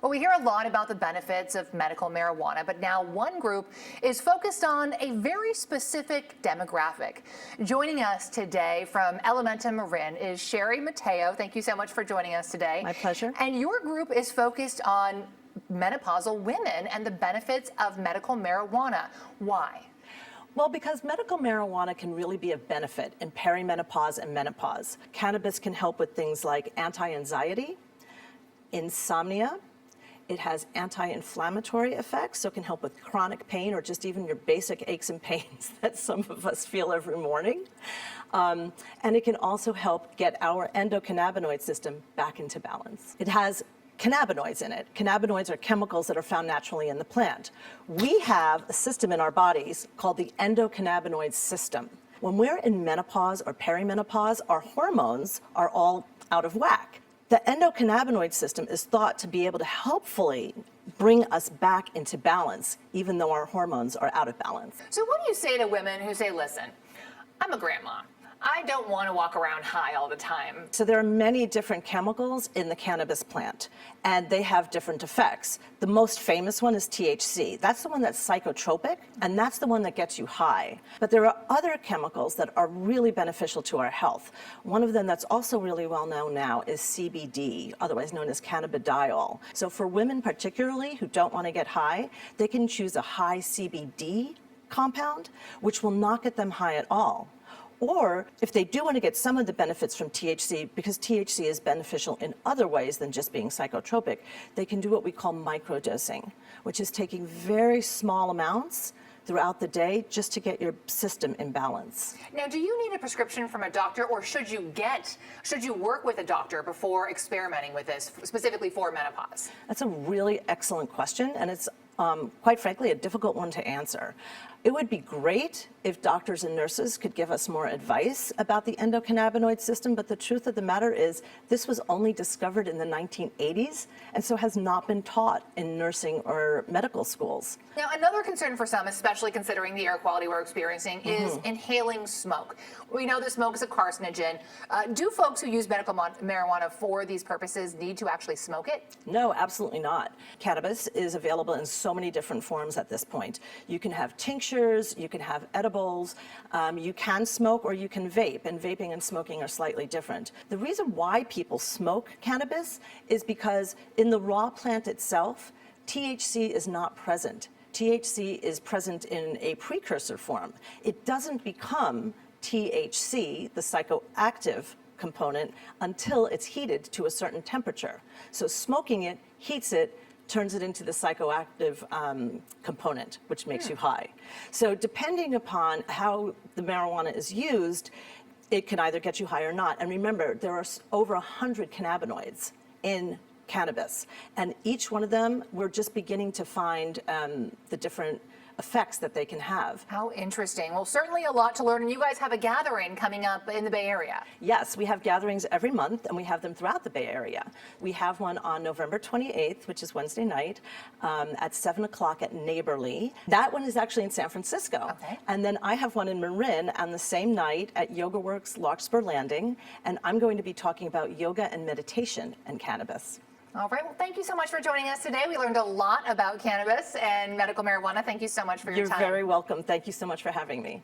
Well, we hear a lot about the benefits of medical marijuana, but now one group is focused on a very specific demographic. Joining us today from Ellementa Marin is Sherri, Matteo. Thank you so much for joining us today. My pleasure. And your group is focused on menopausal women and the benefits of medical marijuana. Why? Well, because medical marijuana can really be of benefit in perimenopause and menopause. Cannabis can help with things like anti-anxiety, insomnia. It has anti-inflammatory effects, so it can help with chronic pain or just even your basic aches and pains that some of us feel every morning. And it can also help get our endocannabinoid system back into balance. It has cannabinoids in it. Cannabinoids are chemicals that are found naturally in the plant. We have a system in our bodies called the endocannabinoid system. When we're in menopause or perimenopause, our hormones are all out of whack. The endocannabinoid system is thought to be able to helpfully bring us back into balance, even though our hormones are out of balance. So what do you say to women who say, listen, I'm a grandma. I don't want to walk around high all the time. So there are many different chemicals in the cannabis plant, and they have different effects. The most famous one is THC. That's the one that's psychotropic, and that's the one that gets you high. But there are other chemicals that are really beneficial to our health. One of them that's also really well known now is CBD, otherwise known as cannabidiol. So for women particularly who don't want to get high, they can choose a high CBD compound, which will not get them high at all. Or if they do want to get some of the benefits from THC, because THC is beneficial in other ways than just being psychotropic, they can do what we call microdosing, which is taking very small amounts throughout the day just to get your system in balance. Now, do you need a prescription from a doctor, or should you work with a doctor before experimenting with this, specifically for menopause? That's a really excellent question, and it's quite frankly a difficult one to answer. It would be great if doctors and nurses could give us more advice about the endocannabinoid system, but the truth of the matter is this was only discovered in the 1980s and so has not been taught in nursing or medical schools. Now, another concern for some, especially considering the air quality we're experiencing, is inhaling smoke. We know that smoke is a carcinogen. Do folks who use medical marijuana for these purposes need to actually smoke it? No, absolutely not. Cannabis is available in so many different forms at this point. You can have tinctures, you can have edibles, you can smoke or you can vape, and vaping and smoking are slightly different. The reason why people smoke cannabis is because in the raw plant itself, THC is not present. THC is present in a precursor form. It doesn't become THC, the psychoactive component, until it's heated to a certain temperature. So smoking it heats it, turns it into the psychoactive component, which makes you high. So depending upon how the marijuana is used, it can either get you high or not. And remember, there are over 100 cannabinoids in cannabis, and each one of them, we're just beginning to find the different effects that they can have. How interesting. Well, certainly a lot to learn, and you guys have a gathering coming up in the Bay Area. Yes, we have gatherings every month, and we have them throughout the Bay Area. We have one on November 28th, which is Wednesday night, at 7 o'clock at Neighborly. That one is actually in San Francisco. Okay. And then I have one in Marin on the same night at Yoga Works Larkspur Landing, and I'm going to be talking about yoga and meditation and cannabis. All right. Well, thank you so much for joining us today. We learned a lot about cannabis and medical marijuana. Thank you so much for your time. You're very welcome. Thank you so much for having me.